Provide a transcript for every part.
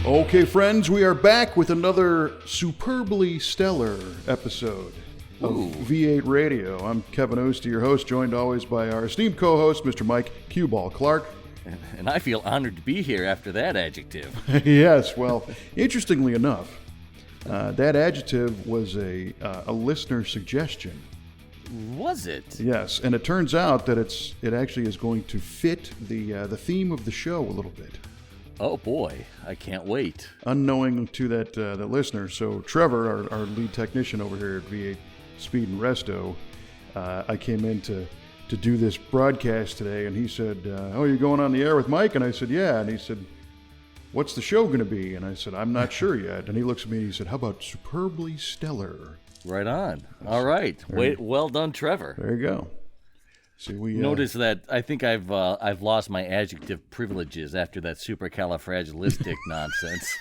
Okay, friends, we are back with another superbly stellar episode of V8 Radio. I'm Kevin Oosty, your host, joined always by our esteemed co-host, Mr. Mike Q-Ball Clark. And I feel honored to be here after that adjective. Yes, well, interestingly enough, that adjective was a listener suggestion. Was it? Yes, and it turns out that it actually is going to fit the theme of the show a little bit. Oh boy, I can't wait. Unknowing to that listener. So Trevor, our lead technician over here at V8 Speed and Resto, I came in to do this broadcast today, and he said, "Oh, you're going on the air with Mike?" And I said, "Yeah." And he said, "What's the show going to be?" And I said, "I'm not sure yet." And he looks at me and he said, "How about superbly stellar?" Right on. All right. Wait, well done, Trevor. There you go. See, we notice that I think I've lost my adjective privileges after that supercalifragilistic nonsense.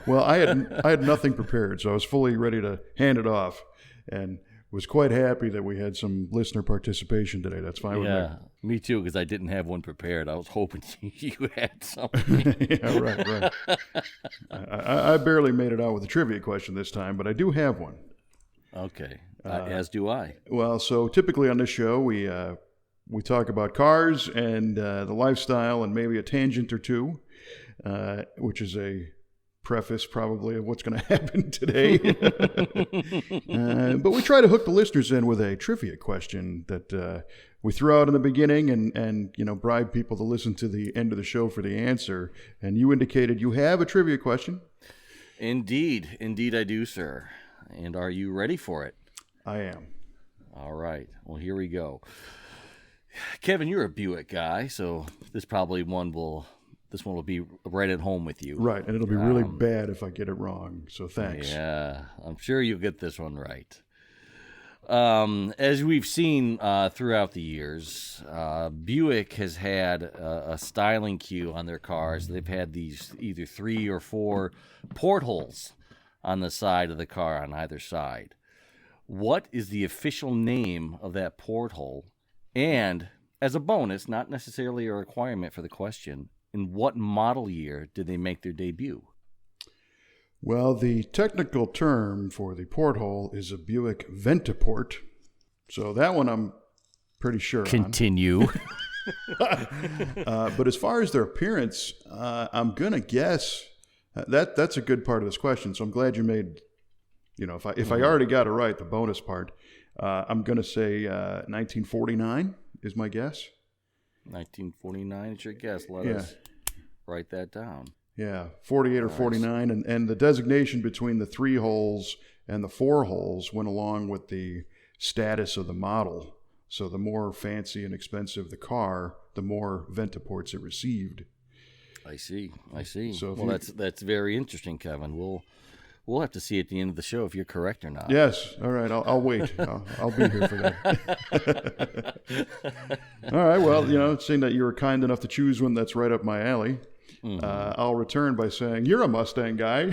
Well, I had nothing prepared, so I was fully ready to hand it off, and was quite happy that we had some listener participation today. That's fine with me. Yeah, me too, because I didn't have one prepared. I was hoping you had something. Yeah, right. I barely made it out with a trivia question this time, but I do have one. Okay, as do I. Well, so typically on this show, we talk about cars and the lifestyle and maybe a tangent or two, which is a preface probably of what's going to happen today. But we try to hook the listeners in with a trivia question that we throw out in the beginning and bribe people to listen to the end of the show for the answer. And you indicated you have a trivia question. Indeed I do, sir. And are you ready for it? I am. All right. Well, here we go. Kevin, you're a Buick guy, so this one will be right at home with you. Right, and it'll be really bad if I get it wrong. So thanks. Yeah, I'm sure you'll get this one right. As we've seen throughout the years, Buick has had a styling cue on their cars. They've had these either 3 or 4 portholes on the side of the car on either side. What is the official name of that porthole? And as a bonus, not necessarily a requirement for the question, in what model year did they make their debut? Well, the technical term for the porthole is a Buick Ventaport. So that one I'm pretty sure Continue. But as far as their appearance, I'm going to guess that's a good part of this question. So I'm glad you made, if I already got it right, the bonus part, I'm going to say 1949 is my guess. 1949 is your guess. Let us write that down. Yeah, 48 or 49. And the designation between the 3 holes and the 4 holes went along with the status of the model. So the more fancy and expensive the car, the more Ventaports it received. I see. So that's very interesting, Kevin. We'll have to see at the end of the show if you're correct or not. Yes. All right. I'll wait. I'll be here for that. All right. Well, seeing that you were kind enough to choose one that's right up my alley, I'll return by saying you're a Mustang guy.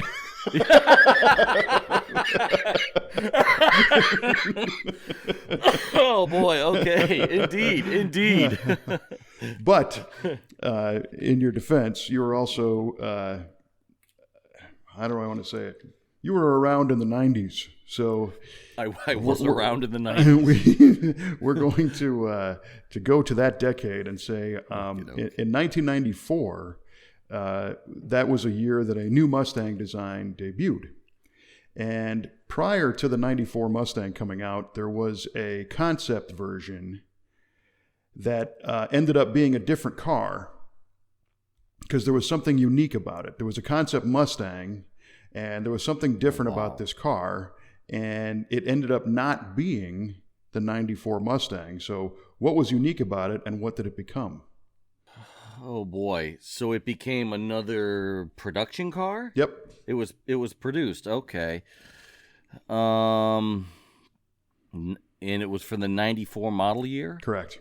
Oh boy. Okay. Indeed. But in your defense, you were also, how do I want to say it? You were around in the 90s. So I was around in the 90s. We're going to go to that decade and say in 1994, that was a year that a new Mustang design debuted. And prior to the 94 Mustang coming out, there was a concept version that ended up being a different car because there was something unique about it. There was a concept Mustang, and there was something different about this car, and it ended up not being the 94 Mustang. So what was unique about it, and what did it become? Oh boy! So it became another production car? Yep. It was produced. Okay. And it was for the 94 model year? Correct.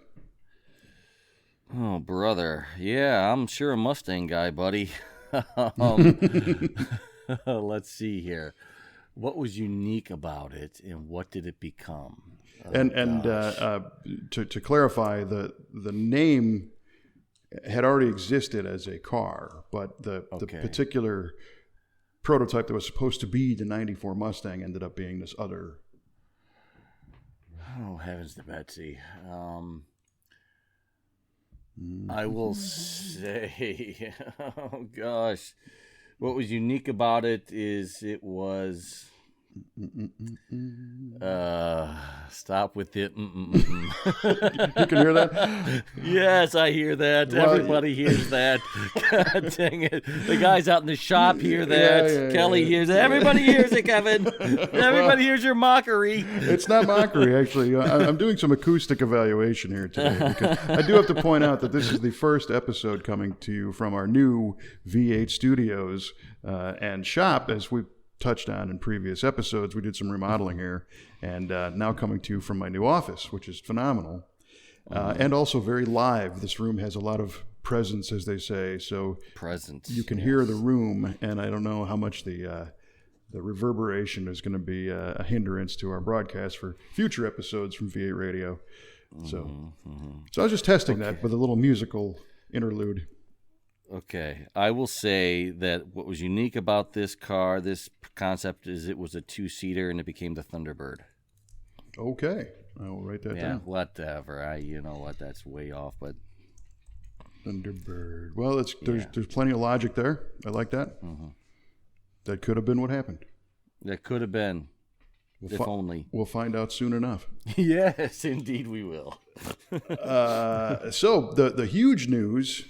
Oh, brother. Yeah, I'm sure a Mustang guy, buddy. Let's see here. What was unique about it, and what did it become? To clarify, the name had already existed as a car, but the particular prototype that was supposed to be the 94 Mustang ended up being this other. Oh, heavens to Betsy. I will say, oh gosh, what was unique about it is it was. Stop with it. You can hear that? Yes, I hear that. Well, everybody hears that. God dang it. The guys out in the shop hear that. Yeah, Kelly hears it. Everybody hears it, Kevin. Everybody hears your mockery. It's not mockery, actually. I'm doing some acoustic evaluation here today. Because I do have to point out that this is the first episode coming to you from our new V8 studios and shop, as we touched on in previous episodes. We did some remodeling here, and now coming to you from my new office, which is phenomenal, and also very live. This room has a lot of presence, as they say, so you can hear the room, and I don't know how much the reverberation is going to be a hindrance to our broadcast for future episodes from V8 Radio. So I was just testing that with a little musical interlude. Okay, I will say that what was unique about this car, this concept, is it was a two-seater and it became the Thunderbird. Okay, I will write that down. Yeah, whatever. You know what? That's way off, but Thunderbird. Well, there's plenty of logic there. I like that. That could have been what happened. That could have been. If only. We'll find out soon enough. Yes, indeed, we will. So the huge news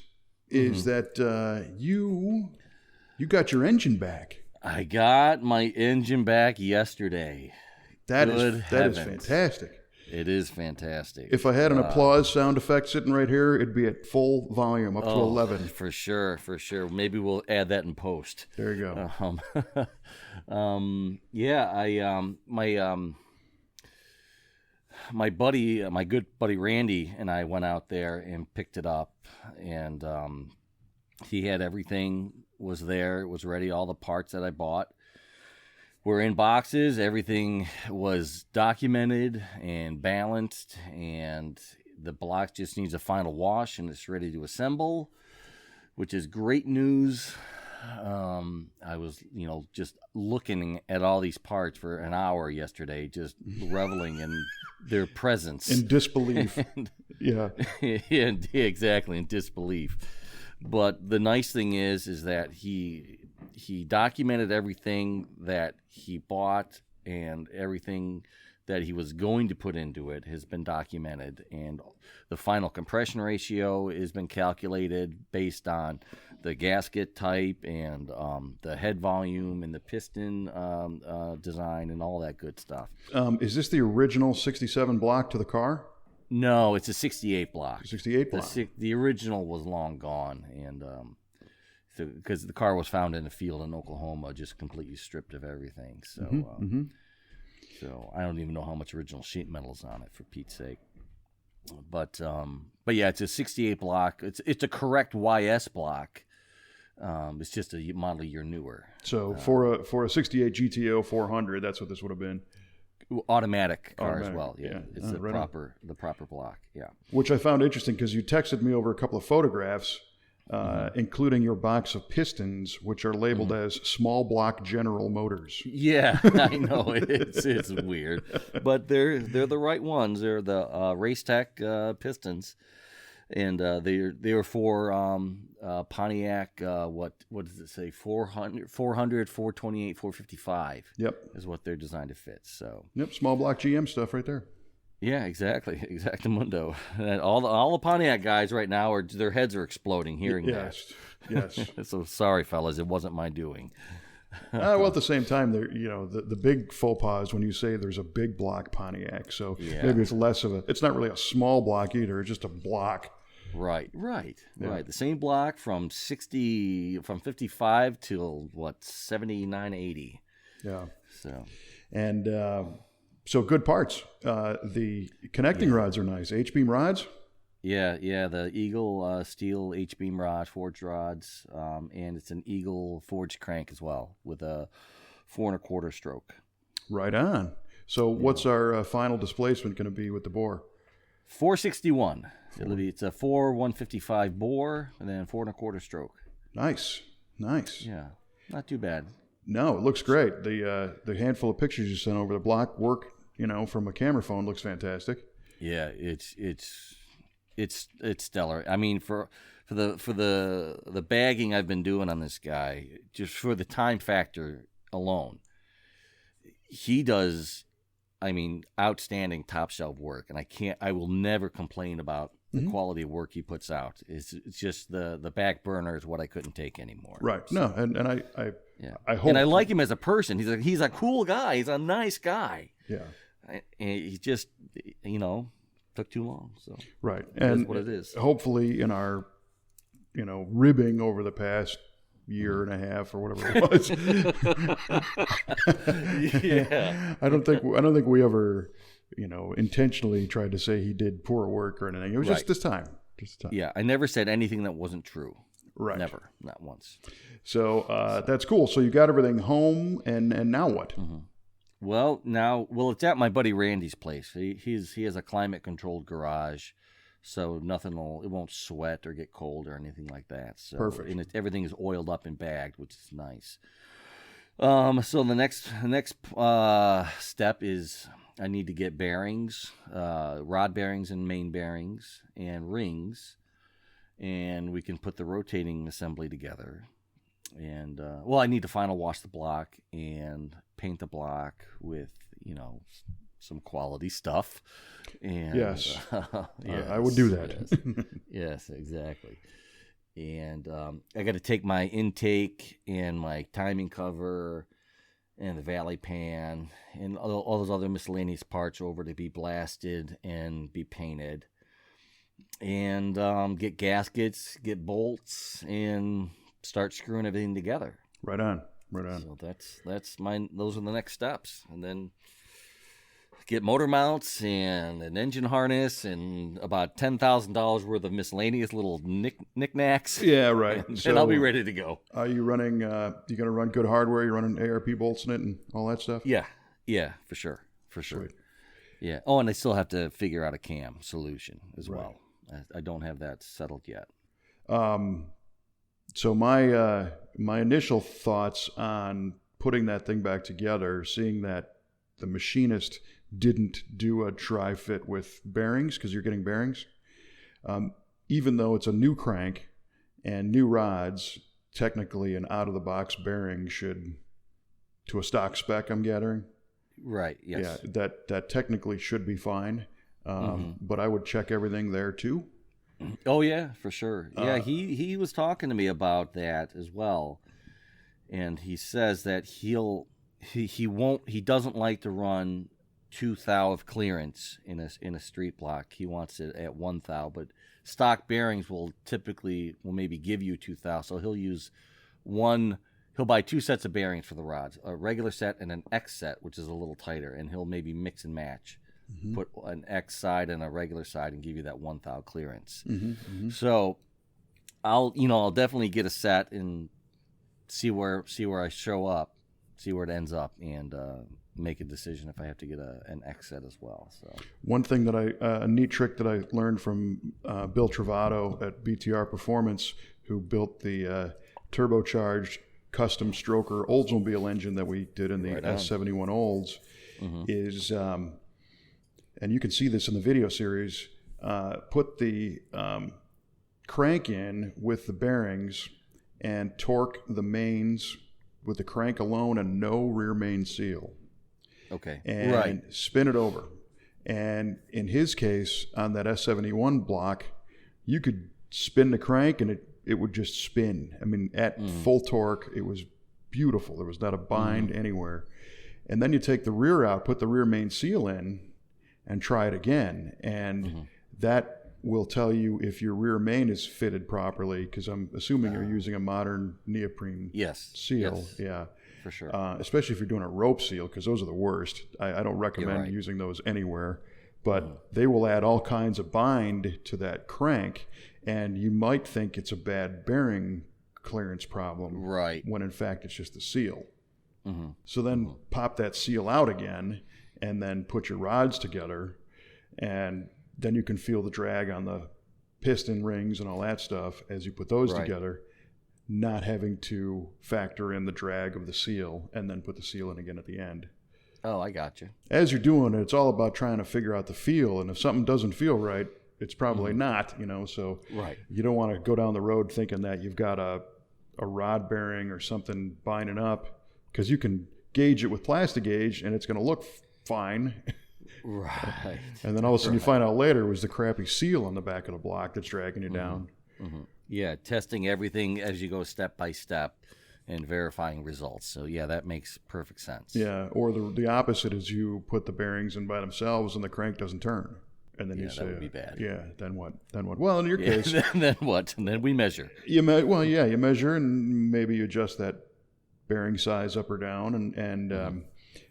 is that you got your engine back. I got my engine back yesterday. That is fantastic. It is fantastic. If I had an applause sound effect sitting right here, it'd be at full volume, up to 11. For sure. Maybe we'll add that in post. There you go. My good buddy Randy and I went out there and picked it up, and he had everything was there. It was ready. All the parts that I bought were in boxes. Everything was documented and balanced, and the block just needs a final wash, and it's ready to assemble, which is great news. I was, just looking at all these parts for an hour yesterday, just reveling in their presence. In disbelief. Yeah, exactly, in disbelief. But the nice thing is that he documented everything that he bought, and everything that he was going to put into it has been documented, and the final compression ratio has been calculated based on the gasket type and the head volume and the piston design and all that good stuff. Is this the original 67 block to the car? No, it's a 68 block. 68 block. The original was long gone, and because the car was found in a field in Oklahoma, just completely stripped of everything. So, so I don't even know how much original sheet metal's on it, for Pete's sake. But yeah, it's a 68 block. It's a correct YS block. It's just a model year newer. So for a 68 GTO 400, that's what this would have been. Automatic car as well. Yeah, it's the proper block. Yeah, which I found interesting because you texted me over a couple of photographs, including your box of pistons, which are labeled as small block General Motors. Yeah, I know it's weird, but they're the right ones. They're the Racetech pistons, and they are for Pontiac. What does it say? 400, 428, 455. Yep, is what they're designed to fit. So yep, small block GM stuff right there. Yeah, exactly, exactamundo. And all the Pontiac guys right now their heads are exploding hearing that. Yes. So sorry, fellas, it wasn't my doing. Well, at the same time, the big faux pas is when you say there's a big block Pontiac. So maybe it's less of it's not really a small block either. It's just a block. Right. The same block from 55 till 79, 80. Yeah. So. And so good parts. The connecting rods are nice. H-beam rods. Yeah. The Eagle steel H-beam rod, forged rods, and it's an Eagle forged crank as well with a 4 1/4 stroke. Right on. So what's our final displacement going to be with the bore? 461. It's a 4 155 bore and then 4 1/4 stroke. Nice. Yeah, not too bad. No, it looks great. The handful of pictures you sent over the block work, from a camera phone looks fantastic. Yeah, it's stellar. I mean, for the bagging I've been doing on this guy, just for the time factor alone, he does, I mean, outstanding top shelf work, and I will never complain about the quality of work he puts out. It's just the back burner is what I couldn't take anymore. Right. So, no, and I hope, and I like him as a person. He's a cool guy. He's a nice guy. Yeah. And he just, took too long. So right, and what it is. Hopefully, in our, ribbing over the past year and a half or whatever it was. Yeah. I don't think we ever, intentionally tried to say he did poor work or anything. It was just this time. Yeah, I never said anything that wasn't true. Right. Never, not once. So that's cool. So you got everything home, and now what? Mm-hmm. Well, it's at my buddy Randy's place. He has a climate controlled garage, so it won't sweat or get cold or anything like that. So, perfect. And everything is oiled up and bagged, which is nice. So the next step is I need to get bearings, rod bearings and main bearings and rings, and we can put the rotating assembly together. And I need to final wash the block and paint the block with some quality stuff. And yes, yes, I would do that. Yes, exactly. And I got to take my intake and my timing cover and the valley pan and all those other miscellaneous parts over to be blasted and be painted, and get gaskets, get bolts, and start screwing everything together. Right on. So those are the next steps. And then get motor mounts and an engine harness and about $10,000 worth of miscellaneous little knickknacks. Yeah, right. And I'll be ready to go. Are you running, you going to run good hardware? You running ARP bolts in it and all that stuff? Yeah, for sure. Sweet. Yeah. Oh, and I still have to figure out a cam solution as well. I don't have that settled yet. So my initial thoughts on putting that thing back together, seeing that the machinist didn't do a tri-fit with bearings, because you're getting bearings, even though it's a new crank and new rods, technically an out-of-the-box bearing should, to a stock spec, I'm gathering. Right, yes. Yeah, that technically should be fine, but I would check everything there too. Oh yeah, for sure. Yeah, he was talking to me about that as well, and he says that he doesn't like to run 2 thou of clearance in a street block. He wants it at 1 thou, but stock bearings will maybe give you 2 thou, so he'll buy 2 sets of bearings for the rods, a regular set and an X set, which is a little tighter, and he'll maybe mix and match. Mm-hmm. Put an X side and a regular side and give you that 1 thou clearance. Mm-hmm, mm-hmm. So I'll definitely get a set and see where I show up, see where it ends up, and make a decision if I have to get an X set as well. So one thing that a neat trick that I learned from Bill Travato at BTR Performance, who built the turbocharged custom stroker Oldsmobile engine that we did in the S71 Olds, is and you can see this in the video series, put the crank in with the bearings and torque the mains with the crank alone and no rear main seal. Okay. And spin it over. And in his case, on that S71 block, you could spin the crank and it would just spin. I mean, at full torque, it was beautiful. There was not a bind anywhere. And then you take the rear out, put the rear main seal in, and try it again. And that will tell you if your rear main is fitted properly, because I'm assuming you're using a modern neoprene seal. Yes. Yeah. For sure. Especially if you're doing a rope seal, because those are the worst. I don't recommend using those anywhere. But they will add all kinds of bind to that crank, and you might think it's a bad bearing clearance problem. Right. When in fact it's just the seal. So then pop that seal out again, and then put your rods together, and then you can feel the drag on the piston rings and all that stuff as you put those together, not having to factor in the drag of the seal and then put the seal in again at the end. Oh, I got you. As you're doing it, it's all about trying to figure out the feel, and if something doesn't feel right, it's probably not, so you don't want to go down the road thinking that you've got a rod bearing or something binding up, because you can gauge it with plastic gauge and it's going to look fine. Right. And then all of a sudden you find out later it was the crappy seal on the back of the block that's dragging you down. Mm-hmm. Yeah, testing everything as you go step by step and verifying results. So, yeah, that makes perfect sense. Yeah, or the opposite is you put the bearings in by themselves and the crank doesn't turn. And then you say, that would be bad. Yeah, then what? Well, in your case. Then what? And then we measure. You measure and maybe you adjust that bearing size up or down. And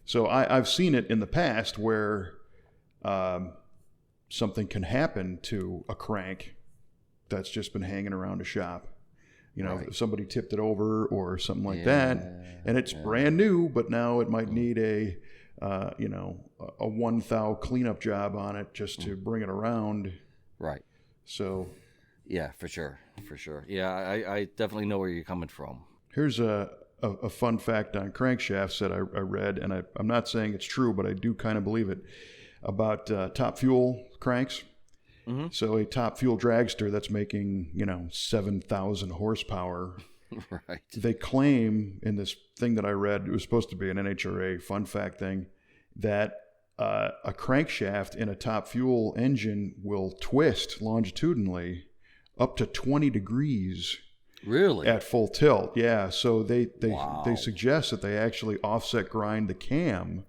so I've seen it in the past where something can happen to a crank that's just been hanging around a shop. If somebody tipped it over or something like that, and it's brand new, but now it might need a 1 thou cleanup job on it just to bring it around. Right. So. Yeah, for sure. Yeah, I definitely know where you're coming from. Here's a fun fact on crankshafts that I read, and I'm not saying it's true, but I do kind of believe it, about top fuel cranks. Mm-hmm. So a top fuel dragster that's making 7,000 horsepower. Right. They claim in this thing that I read, it was supposed to be an NHRA fun fact thing, that a crankshaft in a top fuel engine will twist longitudinally up to 20 degrees. Really? At full tilt, yeah. So they suggest that they actually offset grind the cam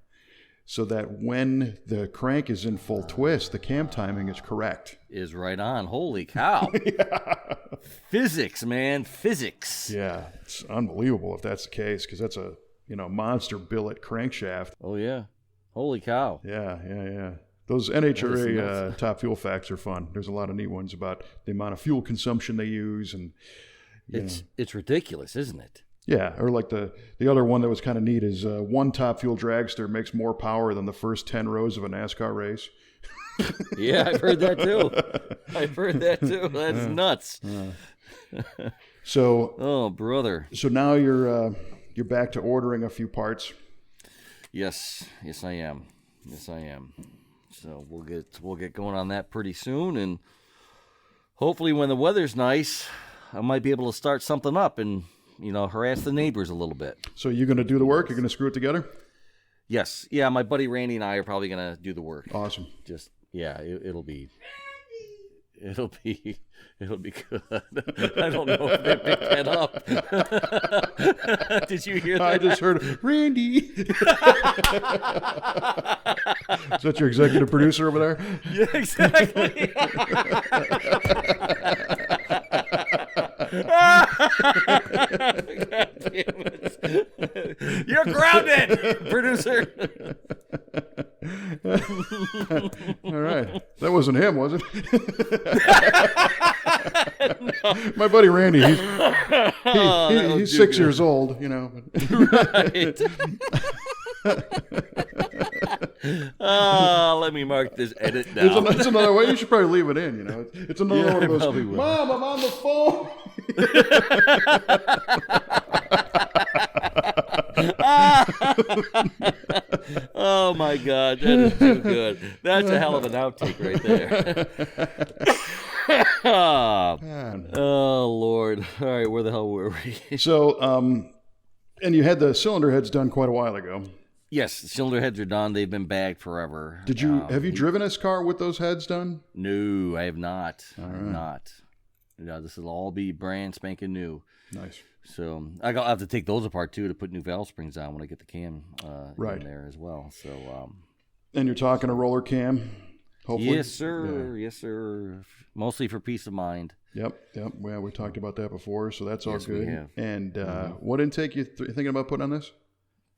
so that when the crank is in full twist, the cam timing is correct. Is right on. Holy cow. Yeah. Physics, man. Physics. Yeah. It's unbelievable if that's the case, because that's a monster billet crankshaft. Oh, yeah. Holy cow. Yeah. Those NHRA top fuel facts are fun. There's a lot of neat ones about the amount of fuel consumption they use. And it's ridiculous, isn't it? Yeah, or like the other one that was kind of neat is one top fuel dragster makes more power than the first 10 rows of a NASCAR race. Yeah, I've heard that too. That's nuts. So, oh brother. So now you're back to ordering a few parts. Yes, I am. So we'll get going on that pretty soon, and hopefully when the weather's nice, I might be able to start something up and harass the neighbors a little bit. So you're going to do the work? You're going to screw it together? Yes. Yeah, my buddy Randy and I are probably going to do the work. Awesome. Just, yeah, it'll be good. I don't know if they picked that up. Did you hear that? I just heard, Randy. Is that your executive producer over there? Yeah, exactly. God damn it. You're grounded, producer. All right. That wasn't him, was it? No. My buddy Randy, he's 6 years old, Right. Let me mark this edit down. It's another way. You should probably leave it in, It's another one of those, Mom, I'm on the phone. Oh my God, that is too good. That's a hell of an outtake right there. Oh Lord. All right, where the hell were we? So, and you had the cylinder heads done quite a while ago. Yes, the cylinder heads are done. They've been bagged forever. Have you driven this car with those heads done? No, I have not. Not. This will all be brand spanking new. Nice. So I'll have to take those apart too to put new valve springs on when I get the cam in there as well. So. And you're talking a roller cam, hopefully. Yes, sir. Yeah. Yes, sir. Mostly for peace of mind. Yep. Well, we talked about that before, so that's all good. We have. And what intake you thinking about putting on this?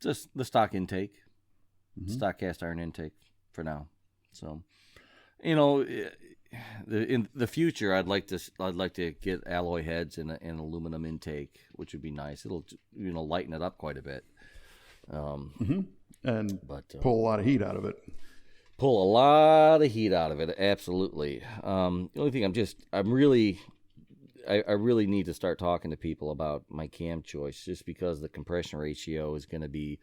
Just the stock intake, stock cast iron intake for now. So, in the future, I'd like to get alloy heads and an aluminum intake, which would be nice. It'll lighten it up quite a bit. And pull a lot of heat out of it. pull a lot of heat out of it. Absolutely. The only thing I really need to start talking to people about my cam choice, just because the compression ratio is going to be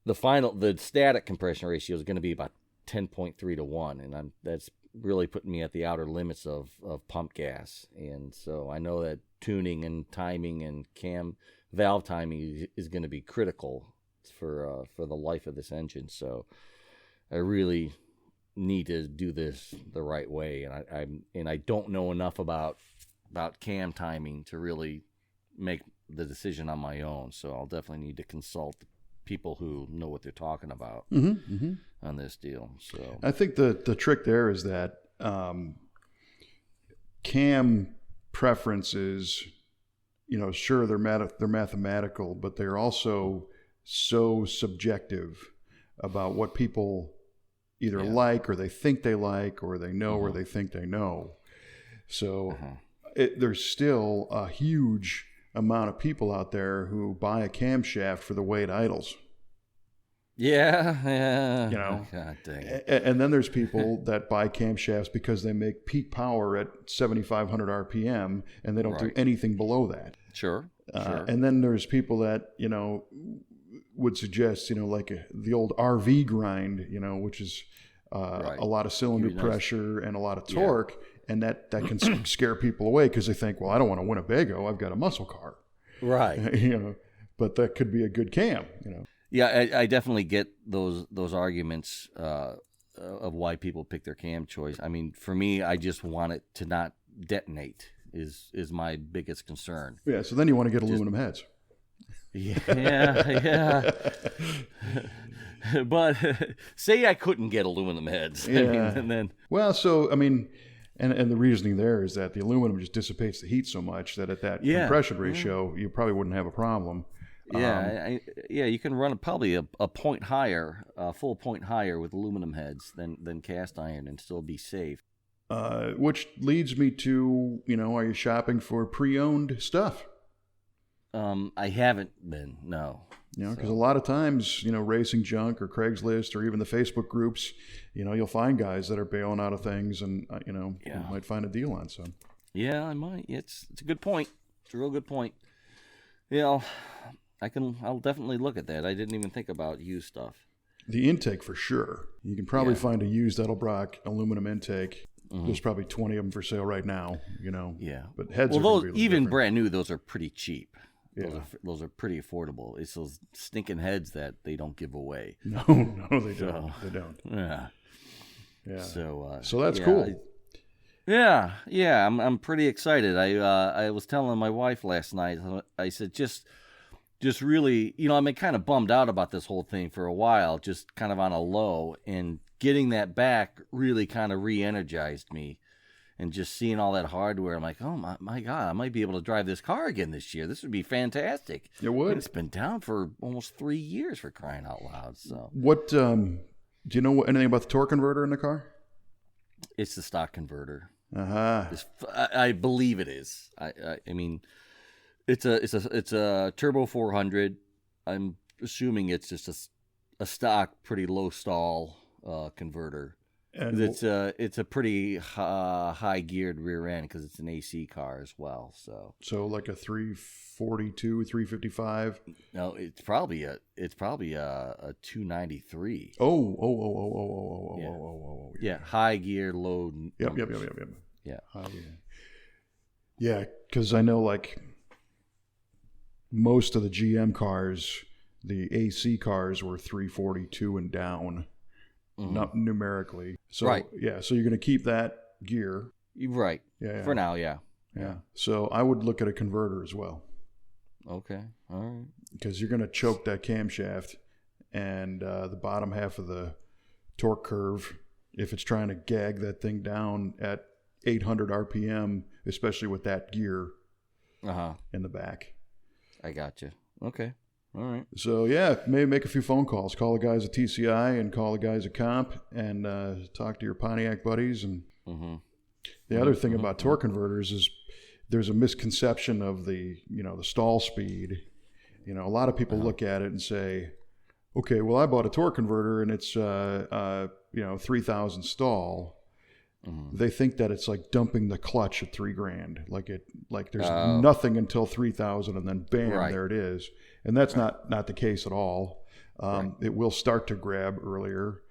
the static compression ratio is going to be about 10.3 to 1, and that's really putting me at the outer limits of pump gas. And so I know that tuning and timing and cam valve timing is going to be critical for the life of this engine. So I really need to do this the right way, and I don't know enough about cam timing to really make the decision on my own. So I'll definitely need to consult people who know what they're talking about on this deal. So I think the trick there is that cam preferences, sure, they're mathematical, but they're also so subjective about what people either like, or they think they like, or they know, or they think they know. So there's still a huge amount of people out there who buy a camshaft for the way it idles. Yeah. God dang it. And then there's people that buy camshafts because they make peak power at 7,500 RPM, and they don't do anything below that. Sure. And then there's people that, would suggest, like the old RV grind, which is a lot of cylinder pressure and a lot of torque. And that can scare people away because they think, well, I don't want a Winnebago. I've got a muscle car. Right. But that could be a good cam, Yeah, I definitely get those arguments of why people pick their cam choice. I mean, for me, I just want it to not detonate is my biggest concern. Yeah, so then you want to get aluminum heads. Yeah. But say I couldn't get aluminum heads. Yeah. And then... Well, so, I mean... And the reasoning there is that the aluminum just dissipates the heat so much that at that compression ratio, you probably wouldn't have a problem. Yeah, you can run probably a point higher, a full point higher with aluminum heads than cast iron and still be safe. Which leads me to, are you shopping for pre-owned stuff? I haven't been, no. Because a lot of times, Racing Junk or Craigslist or even the Facebook groups, you'll find guys that are bailing out of things, and you might find a deal on some. Yeah, I might. It's a good point. It's a real good point. I'll definitely look at that. I didn't even think about used stuff. The intake for sure. You can probably find a used Edelbrock aluminum intake. There's probably 20 of them for sale right now. Yeah. But heads. Well, those even different. Brand new, those are pretty cheap. Yeah. Those are pretty affordable. It's those stinking heads that they don't give away. No, they don't. They don't. Yeah. Yeah. So that's cool. I'm pretty excited. I was telling my wife last night. I said just really, I've been kind of bummed out about this whole thing for a while, just kind of on a low, and getting that back really kind of re-energized me. And just seeing all that hardware, I'm like, oh my God, I might be able to drive this car again this year. This would be fantastic. It would. And it's been down for almost 3 years, for crying out loud. So, what do you know anything about the torque converter in the car? It's the stock converter. I believe it is. I mean, it's a turbo 400. I'm assuming it's just a stock, pretty low stall converter. And it's a pretty high geared rear end because it's an AC car as well. So like a 342, 355. No, it's probably a 293. Oh. Yeah, high gear, low. Yep. Yeah. Yeah, because I know like most of the GM cars, the AC cars were 342 and down. Not numerically. So, so you're going to keep that gear. Right. Yeah. For now, yeah. So I would look at a converter as well. Okay. All right. Because you're going to choke that camshaft and the bottom half of the torque curve, if it's trying to gag that thing down at 800 RPM, especially with that gear in the back. I got you. Okay. All right. So, maybe make a few phone calls. Call the guys at TCI and call the guys at Comp and talk to your Pontiac buddies. And the other thing about torque converters is there's a misconception of the stall speed. A lot of people look at it and say, Okay, well, I bought a torque converter, and it's 3,000 stall. Mm-hmm. They think that it's like dumping the clutch at $3,000. Like there's nothing until 3,000, and then bam, there it is. And that's not the case at all. It will start to grab earlier.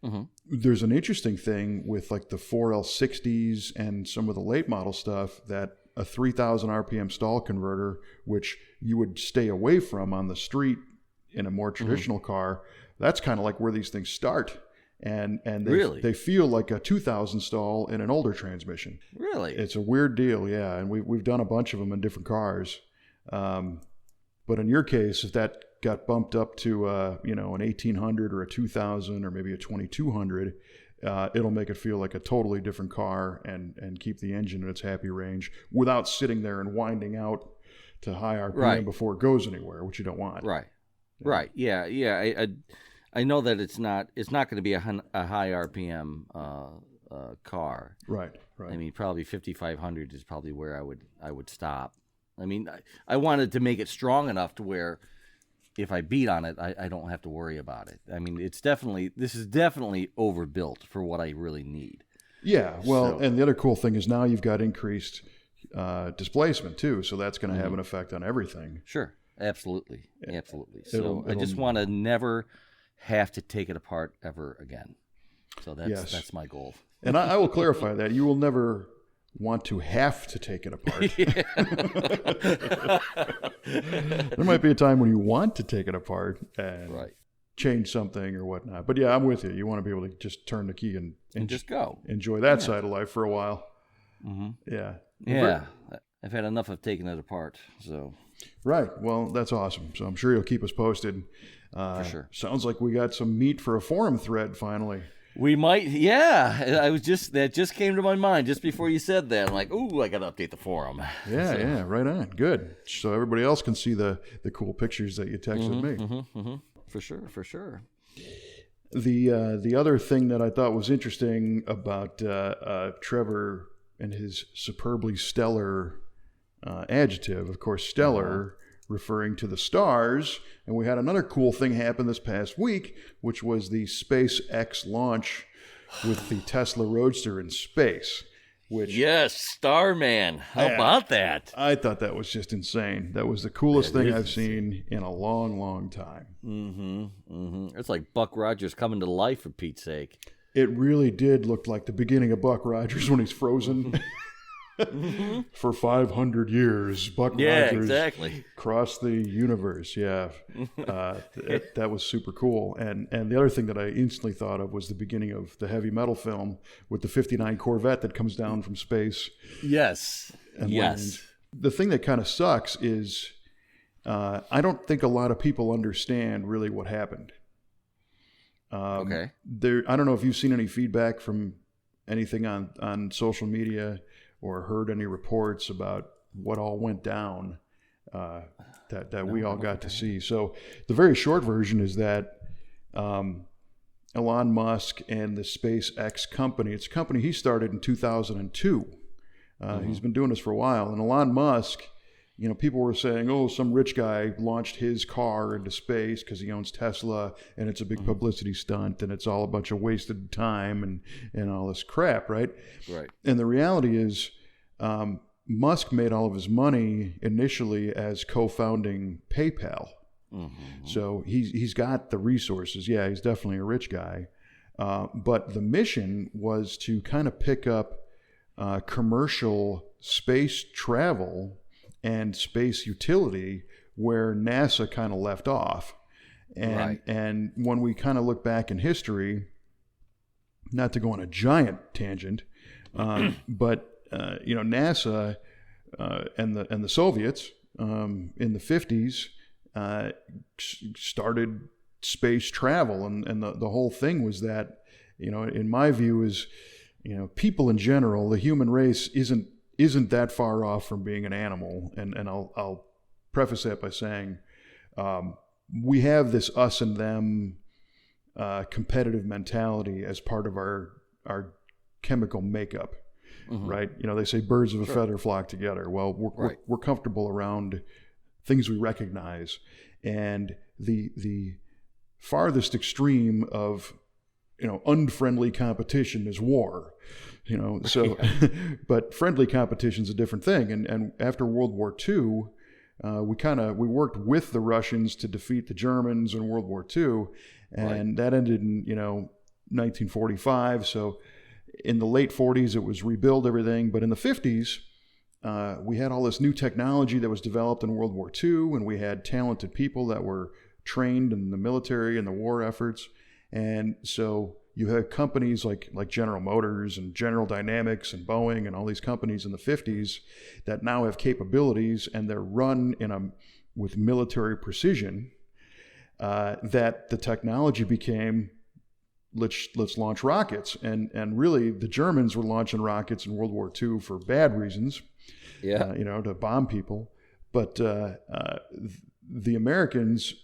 Mm-hmm. There's an interesting thing with like the 4L60s and some of the late model stuff, that a 3,000 RPM stall converter, which you would stay away from on the street in a more traditional car, that's kind of like where these things start. And they feel like a 2,000 stall in an older transmission. Really? It's a weird deal, yeah. And we've done a bunch of them in different cars. But in your case, if that got bumped up to an 1,800 or a 2,000 or maybe a 2,200, it'll make it feel like a totally different car and keep the engine in its happy range without sitting there and winding out to high RPM before it goes anywhere, which you don't want. Right. Yeah. Right. Yeah. I know that it's not going to be a high RPM car. Right. I mean, probably 5,500 is probably where I would stop. I mean, I wanted to make it strong enough to where if I beat on it, I don't have to worry about it. I mean, this is definitely overbuilt for what I really need. Yeah. Well, and the other cool thing is now you've got increased displacement too, so that's going to have an effect on everything. Sure. Absolutely. So I just want to never have to take it apart ever again. So that's my goal. And I will clarify that you will never want to have to take it apart. There might be a time when you want to take it apart and change something or whatnot. But yeah, I'm with you. You want to be able to just turn the key and just go. Enjoy that side of life for a while. Mm-hmm. Yeah. Yeah. I've had enough of taking it apart. So. Right. Well, that's awesome. So I'm sure you'll keep us posted. For sure. Sounds like we got some meat for a forum thread finally. We might, yeah. That just came to my mind just before you said that. I'm like, ooh, I got to update the forum. Yeah, right on. Good. So everybody else can see the cool pictures that you texted me. Mm-hmm, mm-hmm. For sure. The other thing that I thought was interesting about Trevor and his superbly stellar adjective, of course, stellar, referring to the stars. And we had another cool thing happen this past week, which was the SpaceX launch with the Tesla Roadster in space. Which, yes, Starman. How about that? I thought that was just insane. That was the coolest thing I've seen in a long, long time. Mm-hmm. It's like Buck Rogers coming to life, for Pete's sake. It really did look like the beginning of Buck Rogers when he's frozen. For 500 years, Buck Rogers crossed the universe. Yeah, that was super cool. And the other thing that I instantly thought of was the beginning of the heavy metal film with the 59 Corvette that comes down from space. Yes. Lands. The thing that kind of sucks is I don't think a lot of people understand really what happened. Okay. I don't know if you've seen any feedback from anything on social media or heard any reports about what all went down that we all got to see. So the very short version is that Elon Musk and the SpaceX company, it's a company he started in 2002. He's been doing this for a while. And Elon Musk, people were saying, oh, some rich guy launched his car into space because he owns Tesla and it's a big publicity stunt and it's all a bunch of wasted time and all this crap, right? Right. And the reality is Musk made all of his money initially as co-founding PayPal. Mm-hmm. So he's got the resources. Yeah, he's definitely a rich guy. But the mission was to kind of pick up commercial space travel and space utility where NASA kind of left off. And when we kind of look back in history, not to go on a giant tangent, but NASA and the Soviets in the 50s started space travel, and the whole thing was that, in my view, is people in general, the human race isn't that far off from being an animal, and I'll preface that by saying we have this us and them competitive mentality as part of our chemical makeup. Mm-hmm. Right? They say birds of a feather flock together. Well, we're comfortable around things we recognize, and the farthest extreme of, unfriendly competition is war. So, but friendly competition is a different thing. And after World War II, we worked with the Russians to defeat the Germans in World War II, and that ended in 1945. So in the late 40s, it was rebuild everything, but in the 50s, we had all this new technology that was developed in World War II, and we had talented people that were trained in the military and the war efforts, and so you had companies like General Motors and General Dynamics and Boeing and all these companies in the 50s that now have capabilities, and they're run with military precision, that the technology became, let's launch rockets. And really the Germans were launching rockets in World War II for bad reasons, to bomb people. But the Americans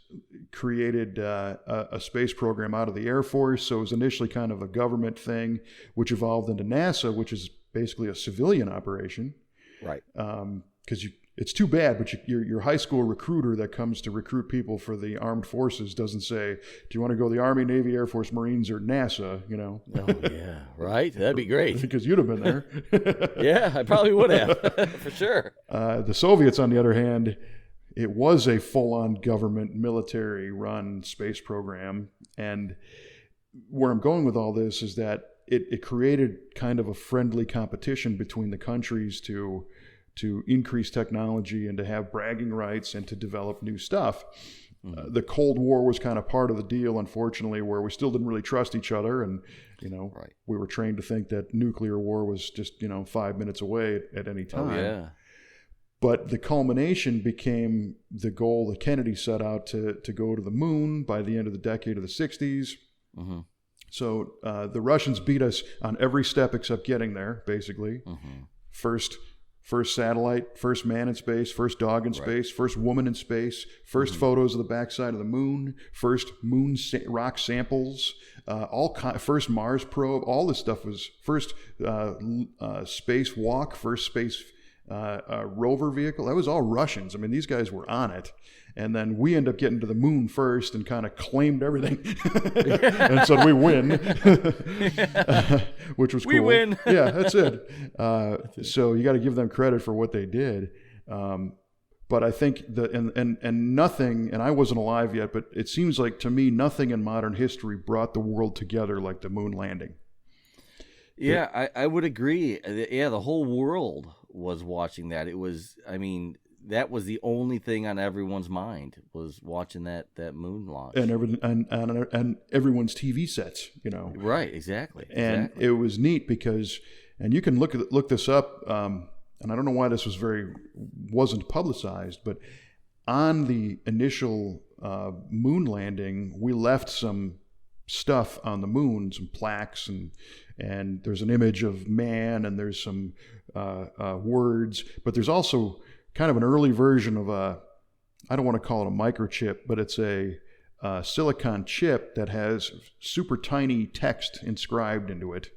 created a space program out of the Air Force. So it was initially kind of a government thing, which evolved into NASA, which is basically a civilian operation. Right. Because it's too bad, but your high school recruiter that comes to recruit people for the armed forces doesn't say, do you want to go the Army, Navy, Air Force, Marines, or NASA, Oh, yeah, right? That'd be great. Because you'd have been there. Yeah, I probably would have, for sure. The Soviets, on the other hand, it was a full-on government, military-run space program. And where I'm going with all this is that it created kind of a friendly competition between the countries to increase technology and to have bragging rights and to develop new stuff. Mm-hmm. The Cold War was kind of part of the deal, unfortunately, where we still didn't really trust each other. And, we were trained to think that nuclear war was just, 5 minutes away at any time. Oh, yeah. But the culmination became the goal that Kennedy set out to go to the moon by the end of the decade of the 60s. Mm-hmm. So the Russians beat us on every step except getting there, basically. Mm-hmm. First satellite, first man in space, first dog in space, first woman in space, first photos of the backside of the moon, first moon rock samples, first Mars probe. All this stuff was first spacewalk, first space rover vehicle. That was all Russians. I mean, these guys were on it. And then we end up getting to the moon first and kind of claimed everything. And so we win, which was cool. We win. Yeah, that's it. So you got to give them credit for what they did. But I think and nothing, and I wasn't alive yet, but it seems like to me, nothing in modern history brought the world together like the moon landing. Yeah, I would agree. Yeah, the whole world was watching that. It was, that was the only thing on everyone's mind, was watching that moon launch. And everyone's TV sets, Right, exactly. And it was neat because, and you can look this up, and I don't know why this wasn't publicized, but on the initial moon landing, we left some stuff on the moon, some plaques, and there's an image of man, and there's some words, but there's also kind of an early version of I don't want to call it a microchip, but it's a silicon chip that has super tiny text inscribed into it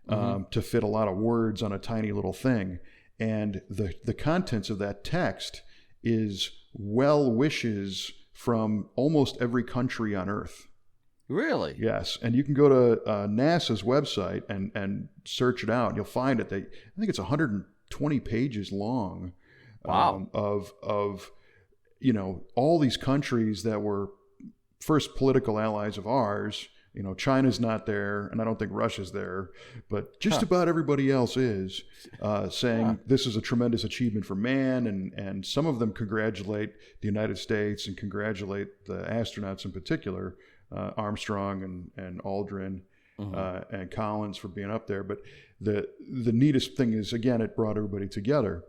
to fit a lot of words on a tiny little thing. And the contents of that text is well wishes from almost every country on Earth. Really? Yes. And you can go to NASA's website and search it out. And you'll find it. I think it's 120 pages long. Wow. Of all these countries that were first political allies of ours. China's not there, and I don't think Russia's there, but just about everybody else is, saying this is a tremendous achievement for man, and some of them congratulate the United States and congratulate the astronauts in particular, Armstrong and Aldrin and Collins for being up there. But the neatest thing is, again, it brought everybody together.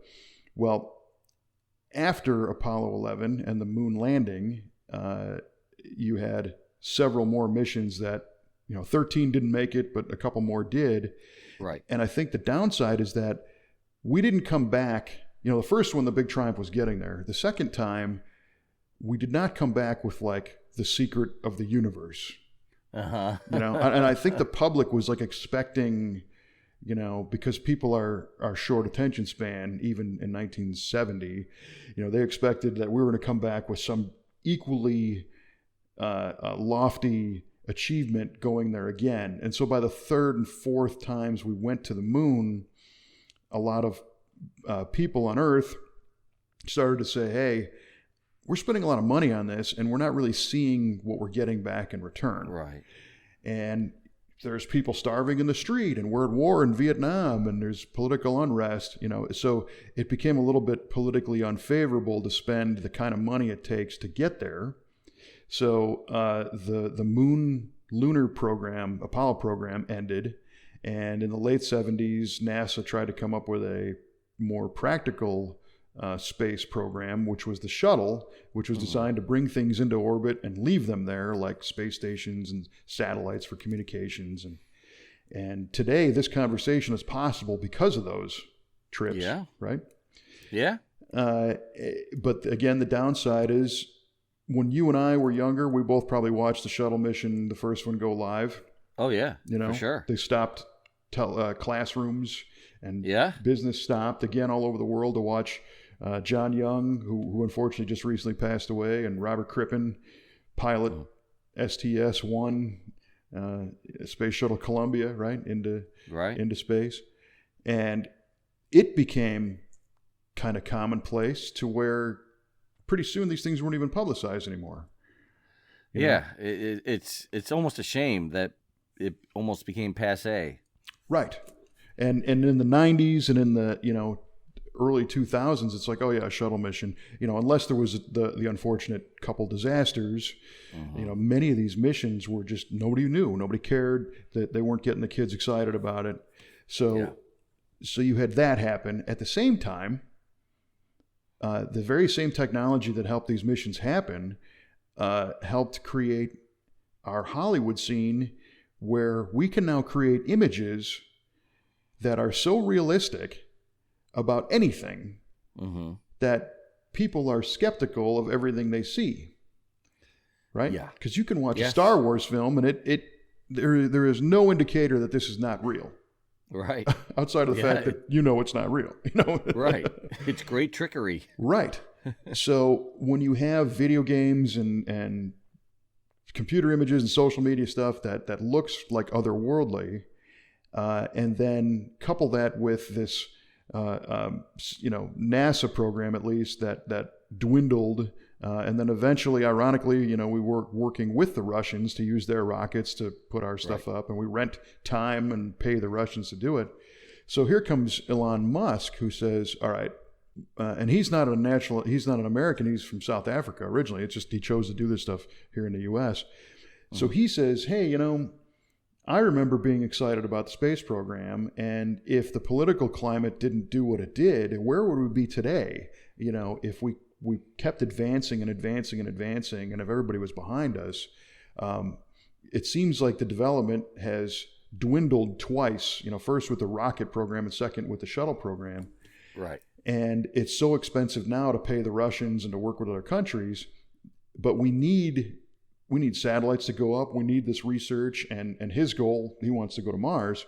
Well, after Apollo 11 and the moon landing, you had several more missions that, 13 didn't make it, but a couple more did. Right. And I think the downside is that we didn't come back. The first one, the big triumph was getting there. The second time, we did not come back with the secret of the universe. Uh-huh. And I think the public was expecting, because people are short attention span, even in 1970, they expected that we were going to come back with some equally lofty achievement going there again. And so by the third and fourth times we went to the moon, a lot of people on Earth started to say, hey, we're spending a lot of money on this and we're not really seeing what we're getting back in return. Right. And there's people starving in the street, and we're at war in Vietnam, and there's political unrest, so it became a little bit politically unfavorable to spend the kind of money it takes to get there. So the lunar program, Apollo program, ended, and in the late 70s, NASA tried to come up with a more practical space program, which was the shuttle, which was designed to bring things into orbit and leave them there, like space stations and satellites for communications. And today, this conversation is possible because of those trips. Yeah. Right. Yeah. But again, the downside is when you and I were younger, we both probably watched the shuttle mission, the first one, go live. Oh yeah, for sure. They stopped classrooms, and business stopped again all over the world to watch John Young, who unfortunately just recently passed away, and Robert Crippen, pilot STS-1, Space Shuttle Columbia, right into space. And it became kind of commonplace to where pretty soon these things weren't even publicized anymore. It's almost a shame that it almost became passé. Right. And in the 90s and in the, early 2000s, it's like, oh yeah, a shuttle mission, unless there was the unfortunate couple disasters, many of these missions were just, nobody knew, nobody cared, that they weren't getting the kids excited about it. So you had that happen. At the same time, the very same technology that helped these missions happen helped create our Hollywood scene, where we can now create images that are so realistic about anything that people are skeptical of everything they see. Right? Yeah. Because you can watch a Star Wars film and there is no indicator that this is not real. Right. Outside of the fact that it's not real. Right. It's great trickery. Right. So when you have video games and computer images and social media stuff that looks like otherworldly, and then couple that with this NASA program, at least, that dwindled, and then eventually, ironically, we were working with the Russians to use their rockets to put our stuff up, and we rent time and pay the Russians to do it. So here comes Elon Musk, who says, all right, and he's not an American, he's from South Africa originally. It's just he chose to do this stuff here in the U.S. So he says, hey, I remember being excited about the space program, and if the political climate didn't do what it did, where would we be today? If we kept advancing and advancing and advancing, and if everybody was behind us, it seems like the development has dwindled twice, first with the rocket program and second with the shuttle program. Right. And it's so expensive now to pay the Russians and to work with other countries, but we need satellites to go up. We need this research, and his goal, he wants to go to Mars.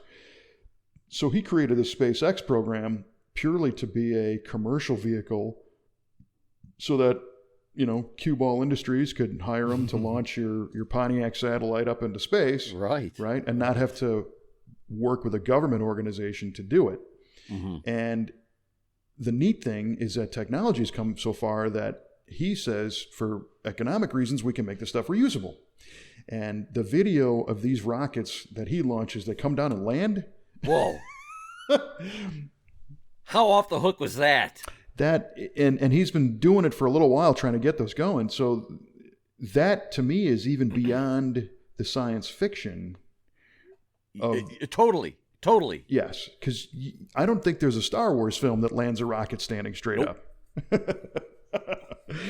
So he created this SpaceX program purely to be a commercial vehicle so that, Cue Ball Industries could hire him to launch your Pontiac satellite up into space. Right. Right. And not have to work with a government organization to do it. And the neat thing is that technology has come so far that he says, for economic reasons, we can make this stuff reusable. And the video of these rockets that he launches that come down and land. Whoa. How off the hook was that? And he's been doing it for a little while, trying to get those going. So that, to me, is even beyond the science fiction. Totally. Yes, because I don't think there's a Star Wars film that lands a rocket standing straight up.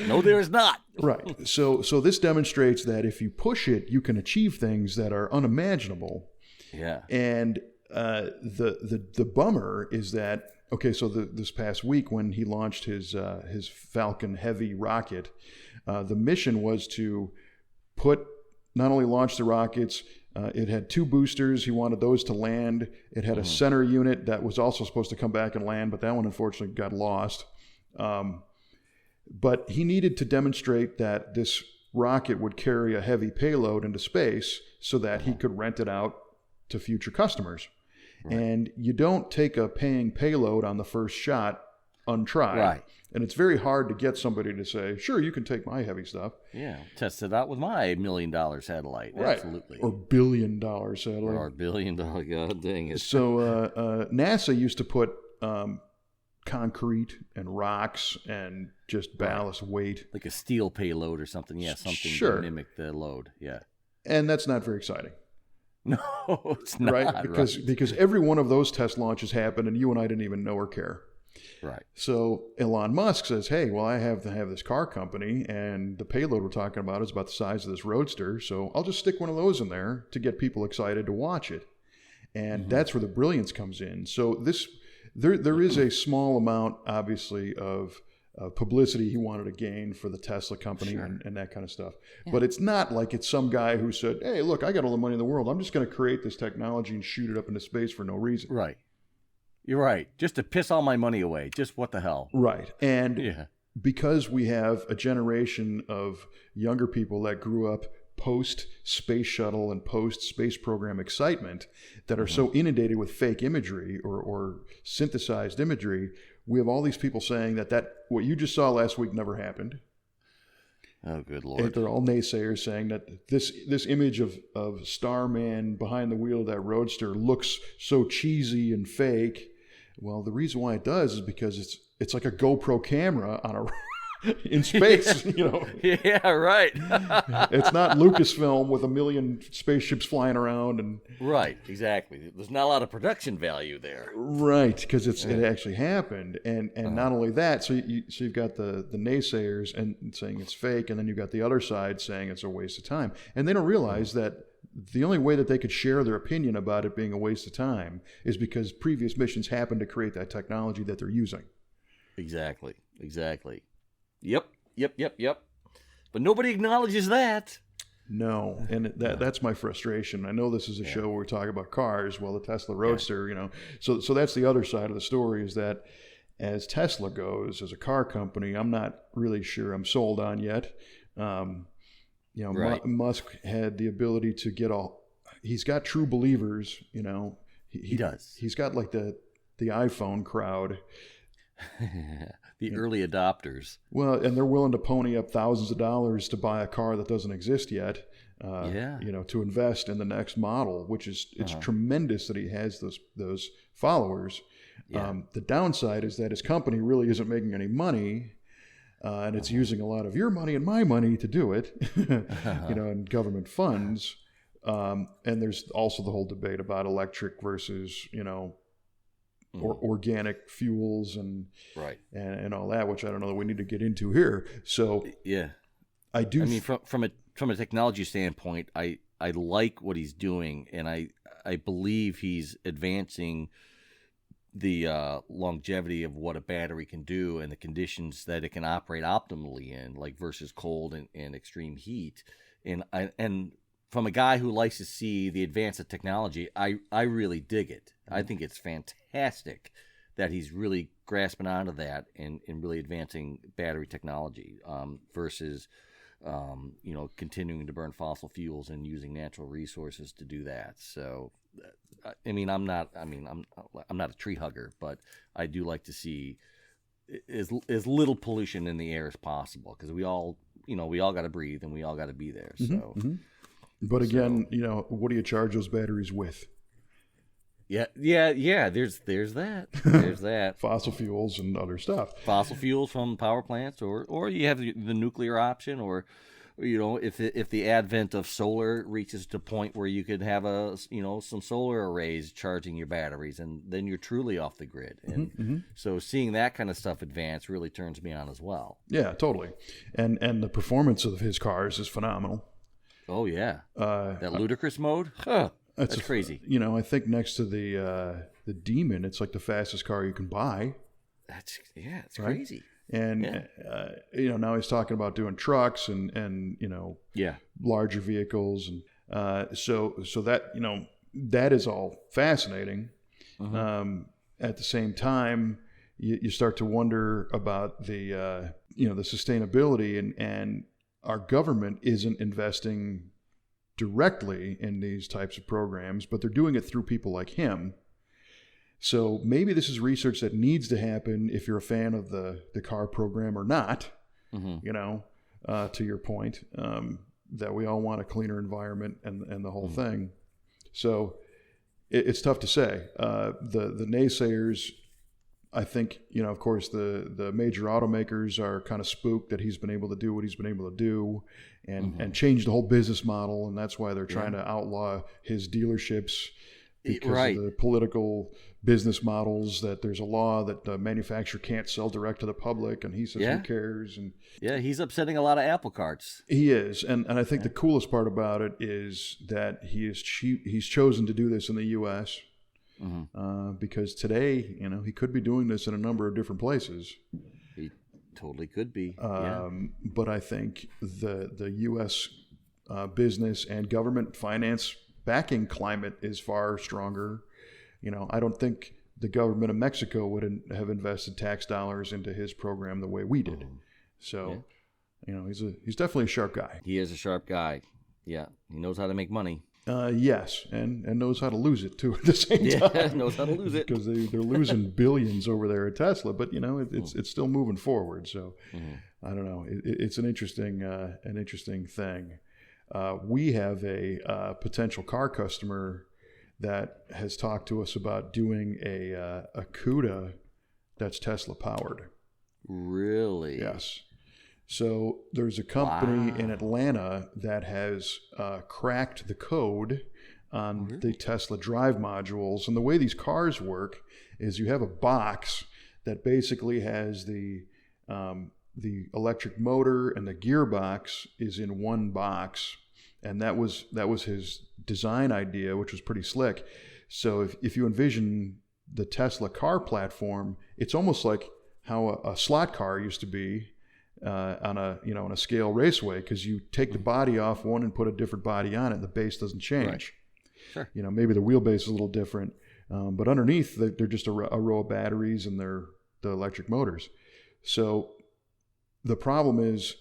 No, there is not. Right. So this demonstrates that if you push it, you can achieve things that are unimaginable. Yeah. And the bummer is that, so this past week when he launched his Falcon Heavy rocket, the mission was to not only launch the rockets. It had 2 boosters. He wanted those to land. It had a center unit that was also supposed to come back and land, but that one unfortunately got lost. But he needed to demonstrate that this rocket would carry a heavy payload into space so that he could rent it out to future customers. Right. And you don't take a paying payload on the first shot untried. Right. And it's very hard to get somebody to say, sure, you can take my heavy stuff. Yeah, test it out with my $1 million satellite. Right. Absolutely. Or $1 billion satellite. Or $1 billion, God dang it. So NASA used to put concrete and rocks and just ballast weight. Like a steel payload or something. Yeah, something sure. to mimic the load. Yeah. And that's not very exciting. No, it's not. Right? Because every one of those test launches happened and you and I didn't even know or care. Right. So Elon Musk says, hey, well, I have to have this car company, and the payload we're talking about is about the size of this Roadster, so I'll just stick one of those in there to get people excited to watch it. And that's where the brilliance comes in. So there is a small amount, obviously, of publicity he wanted to gain for the Tesla company and that kind of stuff. Yeah. But it's not like it's some guy who said, hey, look, I got all the money in the world. I'm just going to create this technology and shoot it up into space for no reason. Right. You're right. Just to piss all my money away. Just what the hell. Right. And because we have a generation of younger people that grew up post-space shuttle and post-space program excitement that are so inundated with fake imagery or synthesized imagery, we have all these people saying that what you just saw last week never happened. Oh, good Lord. And they're all naysayers saying that this image of Starman behind the wheel of that Roadster looks so cheesy and fake. Well, the reason why it does is because it's like a GoPro camera on in space, you know. Yeah, right. It's not Lucasfilm with 1 million spaceships flying around and. Right, exactly. There's not a lot of production value there. Right, because it actually happened, and not only that, so you've got the naysayers and saying it's fake, and then you've got the other side saying it's a waste of time, and they don't realize that the only way that they could share their opinion about it being a waste of time is because previous missions happened to create that technology that they're using. Exactly. Yep. But nobody acknowledges that. No, and that's my frustration. I know this is a show where we talk about cars. Well, the Tesla Roadster, you know, so that's the other side of the story is that as Tesla goes, as a car company, I'm not really sure I'm sold on yet. You know, Musk had the ability to get he's got true believers, you know. He does. He's got like the iPhone crowd. The early adopters. Well, and they're willing to pony up thousands of dollars to buy a car that doesn't exist yet. You know, to invest in the next model, which is it's tremendous that he has those followers. Yeah. The downside is that his company really isn't making any money, and it's using a lot of your money and my money to do it. You know, and government funds. And there's also the whole debate about electric versus or organic fuels and all that, which I don't know that we need to get into here. So I mean, from a technology standpoint, I like what he's doing, and I believe he's advancing the longevity of what a battery can do and the conditions that it can operate optimally in, like versus cold and extreme heat. And from a guy who likes to see the advance of technology, I really dig it. I think it's fantastic that he's really grasping onto that and really advancing battery technology versus continuing to burn fossil fuels and using natural resources to do that. So, I mean, I'm not a tree hugger, but I do like to see as little pollution in the air as possible because we all got to breathe and we all got to be there. So. Mm-hmm. But again, what do you charge those batteries with? Yeah. There's that. There's that. Fossil fuels and other stuff. Fossil fuels from power plants, or you have the nuclear option, or if the advent of solar reaches to a point where you could have some solar arrays charging your batteries, and then you're truly off the grid. And so seeing that kind of stuff advance really turns me on as well. Yeah, totally. And the performance of his cars is phenomenal. Oh yeah, that ludicrous mode. That's crazy. I think next to the Demon, it's like the fastest car you can buy. It's crazy. And now he's talking about doing trucks and larger vehicles, and so that that is all fascinating. At the same time, you start to wonder about the the sustainability and our government isn't investing directly in these types of programs, but they're doing it through people like him. So maybe this is research that needs to happen if you're a fan of the car program or not, to your point, that we all want a cleaner environment and the whole thing. So it's tough to say. The naysayers, I think, of course, the major automakers are kind of spooked that he's been able to do what he's been able to do and change the whole business model. And that's why they're trying to outlaw his dealerships because of the political business models, that there's a law that the manufacturer can't sell direct to the public. And he says, who cares? And he's upsetting a lot of apple carts. He is. And I think the coolest part about it is that he's chosen to do this in the U.S., because today, he could be doing this in a number of different places. He totally could be. But I think the U.S. Business and government finance backing climate is far stronger. I don't think the government of Mexico would have invested tax dollars into his program the way we did. So, he's definitely a sharp guy. He is a sharp guy. Yeah, he knows how to make money. Yes, and knows how to lose it too at the same time. Yeah, knows how to lose it because they're losing billions over there at Tesla, but it's still moving forward. So I don't know. It's an interesting thing. We have a potential car customer that has talked to us about doing a CUDA that's Tesla powered. Really? Yes. So there's a company in Atlanta that has cracked the code on the Tesla drive modules. And the way these cars work is you have a box that basically has the electric motor and the gearbox is in one box. And that was his design idea, which was pretty slick. So if you envision the Tesla car platform, it's almost like how a slot car used to be. On a scale raceway, because you take the body off one and put a different body on it, and the base doesn't change. Right. Sure. Maybe the wheelbase is a little different, but underneath they're just a row of batteries and they're the electric motors. So the problem is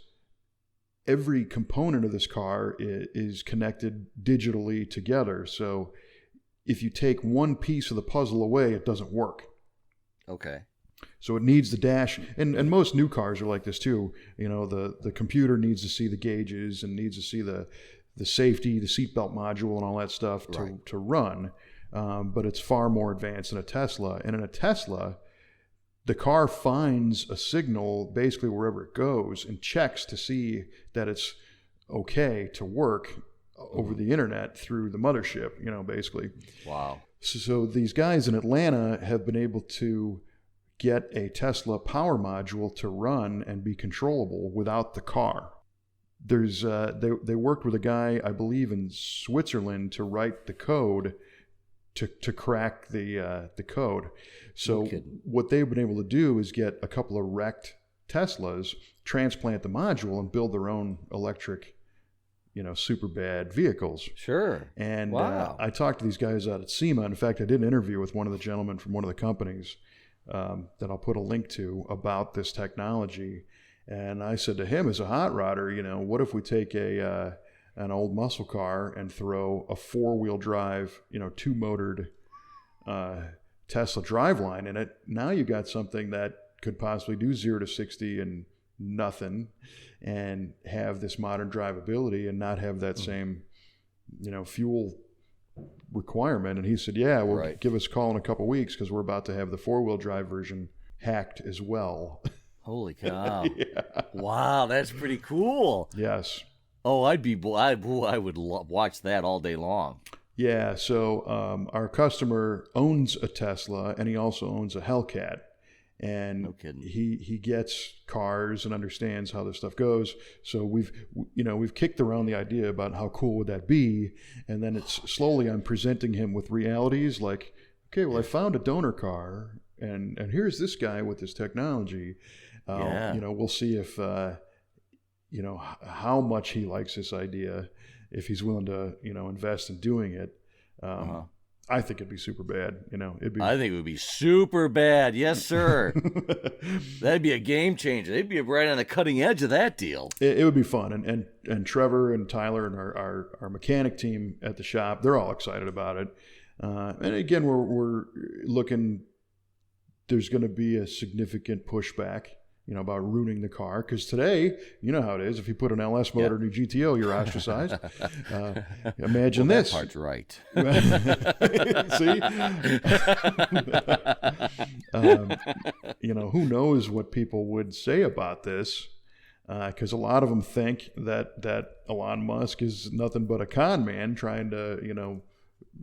every component of this car is connected digitally together. So if you take one piece of the puzzle away, it doesn't work. Okay. So it needs the dash, and most new cars are like this too. The computer needs to see the gauges and needs to see the safety, the seatbelt module, and all that stuff to run. But it's far more advanced than a Tesla. And in a Tesla, the car finds a signal basically wherever it goes and checks to see that it's okay to work over the internet through the mothership. Basically. Wow. So these guys in Atlanta have been able to get a Tesla power module to run and be controllable without the car. There's they worked with a guy, I believe, in Switzerland to write the code to crack the code. So what they've been able to do is get a couple of wrecked Teslas, transplant the module, and build their own electric, super bad vehicles. Sure. And I talked to these guys out at SEMA. In fact, I did an interview with one of the gentlemen from one of the companies that I'll put a link to about this technology. And I said to him, as a hot rodder, what if we take an old muscle car and throw a 4-wheel drive, 2-motored Tesla driveline in it? Now you got something that could possibly do 0 to 60 in nothing and have this modern drivability and not have that same, fuel requirement. And he said, give us a call in a couple of weeks because we're about to have the 4-wheel drive version hacked as well. Holy cow. Wow, that's pretty cool. Yes. Oh, I would watch that all day long. Yeah, so our customer owns a Tesla and he also owns a Hellcat. And no kidding. He gets cars and understands how this stuff goes. So we've kicked around the idea about how cool would that be, and then it's slowly I'm presenting him with realities like, okay, well I found a donor car, and here's this guy with this technology. We'll see if how much he likes this idea, if he's willing to invest in doing it. I think it'd be super bad. It'd be. I think it would be super bad. Yes, sir. That'd be a game changer. They'd be right on the cutting edge of that deal. It would be fun, and Trevor and Tyler and our mechanic team at the shop, they're all excited about it. And again, we're looking. There's going to be a significant pushback, about ruining the car. Because today, you know how it is. If you put an LS motor in your GTO, you're ostracized. Imagine this. That part's right. See? Who knows what people would say about this? Because a lot of them think that Elon Musk is nothing but a con man trying to,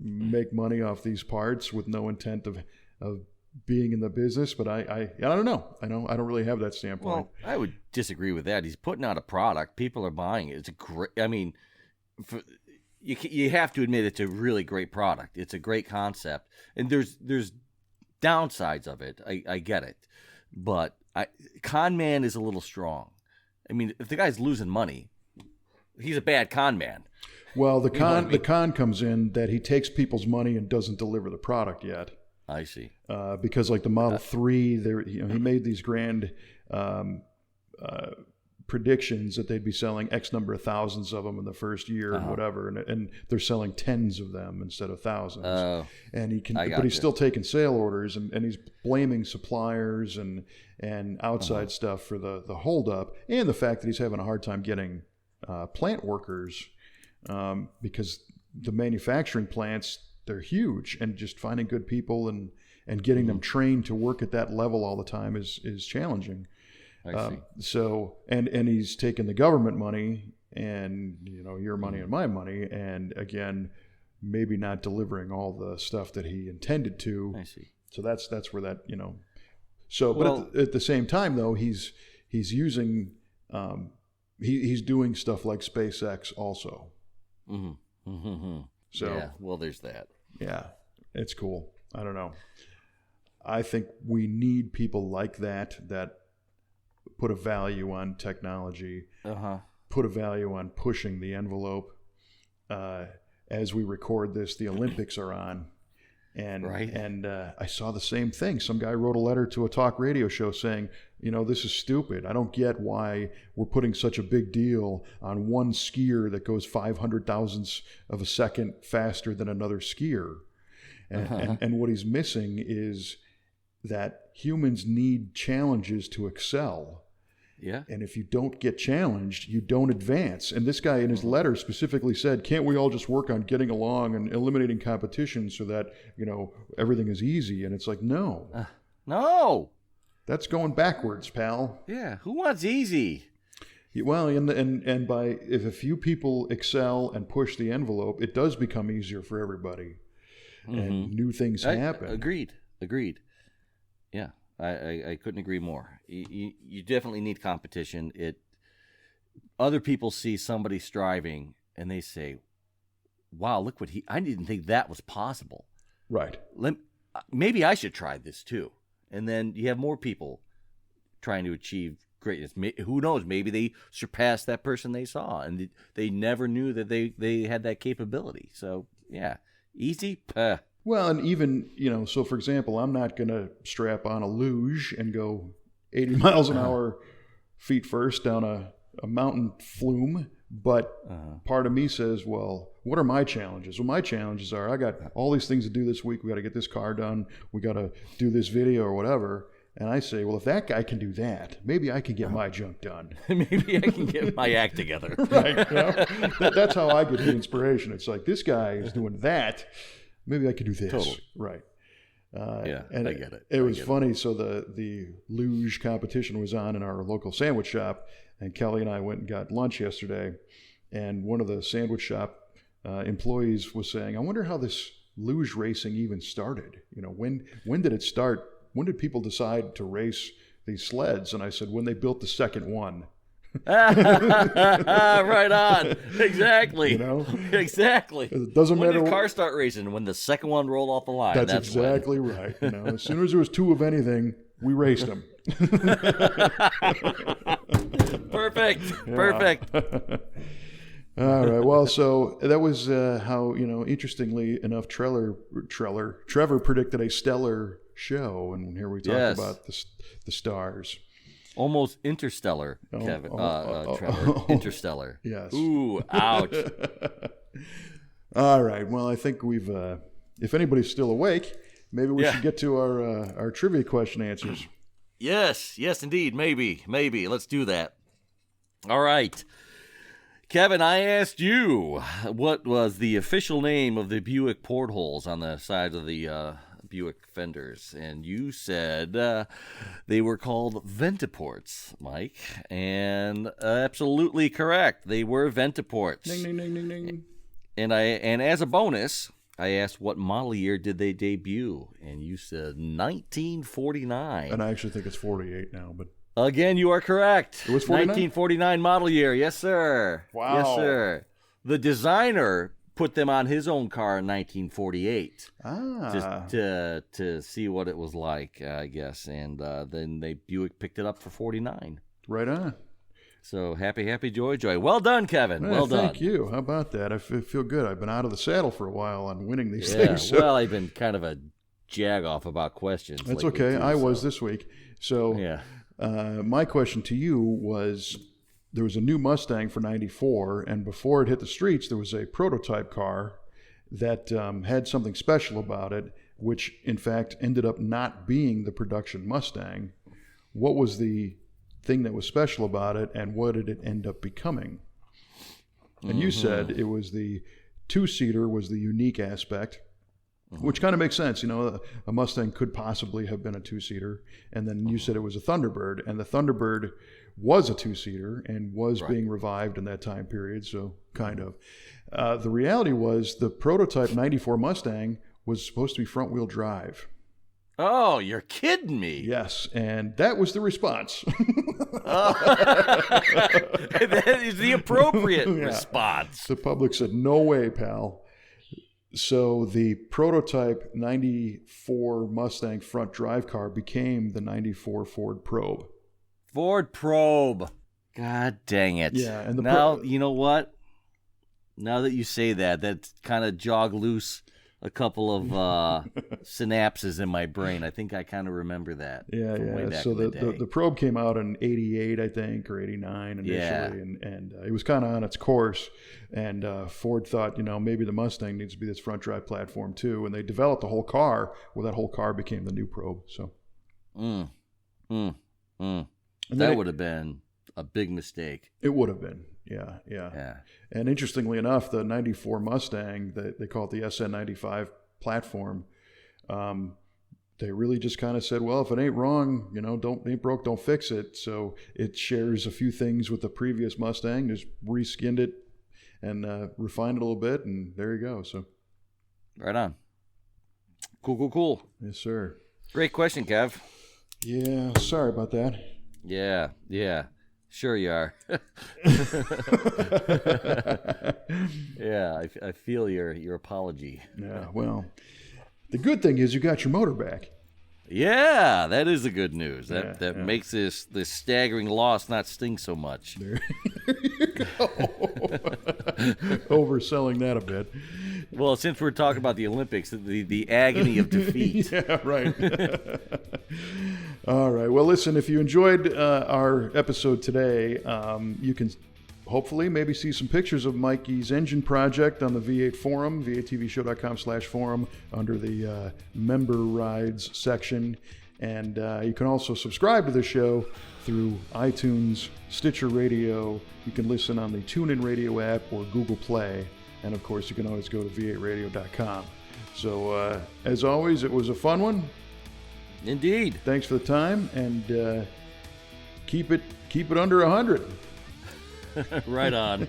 make money off these parts with no intent of being in the business. But I don't know. I don't really have that standpoint. Well, I would disagree with that. He's putting out a product. People are buying it. It's a great. I mean, you have to admit it's a really great product. It's a great concept, and there's downsides of it. I get it, but con man is a little strong. I mean, if the guy's losing money, he's a bad con man. Well, the con comes in that he takes people's money and doesn't deliver the product yet. I see. Because like the Model 3, he made these grand predictions that they'd be selling X number of thousands of them in the first year and whatever, and they're selling tens of them instead of thousands. And he's still taking sale orders, and he's blaming suppliers and outside stuff for the holdup, and the fact that he's having a hard time getting plant workers because the manufacturing plants, they're huge, and just finding good people and getting them trained to work at that level all the time is challenging. I see. So and he's taking the government money and your money and my money, and again maybe not delivering all the stuff that he intended to. I see. So that's where that So, but at the same time though, he's using he's doing stuff like SpaceX also. Mm-hmm. Mm-hmm. So yeah, well, there's that. Yeah, it's cool. I don't know. I think we need people like that put a value on technology, put a value on pushing the envelope. As we record this, the Olympics are on. And I saw the same thing. Some guy wrote a letter to a talk radio show saying, this is stupid. I don't get why we're putting such a big deal on one skier that goes 500 thousandths of a second faster than another skier. And what he's missing is that humans need challenges to excel. Yeah. And if you don't get challenged, you don't advance. And this guy in his letter specifically said, can't we all just work on getting along and eliminating competition so that, everything is easy? And it's like, no. No. That's going backwards, pal. Yeah. Who wants easy? Well, and by if a few people excel and push the envelope, it does become easier for everybody. And new things happen. Agreed. Yeah. I couldn't agree more. You definitely need competition. Other people see somebody striving and they say, wow, look what I didn't think that was possible. Right. Maybe I should try this too. And then you have more people trying to achieve greatness. Who knows? Maybe they surpassed that person they saw and they never knew that they had that capability. So yeah, easy. Well, and even, so for example, I'm not going to strap on a luge and go 80 miles an hour feet first down a mountain flume. But part of me says, well, what are my challenges? Well, my challenges are I got all these things to do this week. We got to get this car done. We got to do this video or whatever. And I say, well, if that guy can do that, maybe I can get my junk done. Maybe I can get my act together. Right. That's how I get the inspiration. It's like, this guy is doing that. Maybe I could do this. Totally. Right. And I get it. It was funny. So the luge competition was on in our local sandwich shop, and Kelly and I went and got lunch yesterday, and one of the sandwich shop employees was saying, I wonder how this luge racing even started. When did it start? When did people decide to race these sleds? And I said, when they built the second one. Right on. Exactly. Exactly. It doesn't when matter. When did cars start racing? When the second one rolled off the line. That's exactly right. As soon as there was two of anything, we raced them. Perfect. All right. Well, so that was how, interestingly enough, Trevor predicted a stellar show, and here we talk about the stars. Almost interstellar, Kevin. Trevor. Interstellar. Yes. Ooh, ouch. All right. Well, I think we've. If anybody's still awake, maybe we should get to our trivia question answers. Yes, indeed. Maybe. Let's do that. All right. Kevin, I asked you what was the official name of the Buick portholes on the sides of the Buick fenders, and you said they were called ventiports, Mike, and absolutely correct. They were ventiports. Ding, ding, ding, ding, ding. And as a bonus, I asked what model year did they debut, and you said 1949. And I actually think it's 48 now, but again, you are correct. It was 49? 1949 model year. Yes, sir. Wow. Yes, sir. The designer put them on his own car in 1948. Just to see what it was like, I guess. And then Buick picked it up for 49. Right on. So happy, joy. Well done, Kevin. Well done. Thank you. How about that? I feel good. I've been out of the saddle for a while on winning these things. So. Well, I've been kind of a jag-off about questions. That's okay. I was this week. So yeah. My question to you was, there was a new Mustang for 94, and before it hit the streets, there was a prototype car that had something special about it, which in fact ended up not being the production Mustang. What was the thing that was special about it, and what did it end up becoming? And you said it was the two-seater was the unique aspect, which kind of makes sense. A Mustang could possibly have been a two-seater. And then you said it was a Thunderbird, and the Thunderbird was a two-seater and was being revived in that time period, so kind of. The reality was the prototype 94 Mustang was supposed to be front-wheel drive. Oh, you're kidding me. Yes, and that was the response. That is the appropriate response. The public said, no way, pal. So the prototype 94 Mustang front drive car became the 94 Ford Probe. Ford Probe. God dang it. Yeah. And you know what? Now that you say that kind of jogged loose a couple of synapses in my brain. I think I kind of remember that. Yeah. So the Probe came out in 88, I think, or 89 initially, and it was kind of on its course. And Ford thought, maybe the Mustang needs to be this front drive platform too. And they developed the whole car. Well, that whole car became the new Probe. So. That would have been a big mistake. It would have been. Yeah. And interestingly enough, the 94 Mustang, they call it the SN95 platform, they really just kind of said, well, if it ain't wrong, ain't broke, don't fix it. So it shares a few things with the previous Mustang, just reskinned it and refined it a little bit, and there you go. So, right on. Cool. Yes, sir. Great question, Kev. Yeah, sorry about that. Yeah. Sure you are. Yeah, I feel your apology. Yeah, well, the good thing is you got your motor back. Yeah, that is the good news. That makes this staggering loss not sting so much. There you go. Overselling that a bit. Well, since we're talking about the Olympics, the agony of defeat. Yeah, right. All right. Well, listen, if you enjoyed our episode today, you can hopefully maybe see some pictures of Mikey's engine project on the V8 forum, v8tvshow.com/forum, under the member rides section. And you can also subscribe to the show through iTunes, Stitcher Radio. You can listen on the TuneIn Radio app or Google Play. And, of course, you can always go to v8radio.com. So, as always, it was a fun one. Indeed. Thanks for the time, and keep it under 100. Right on.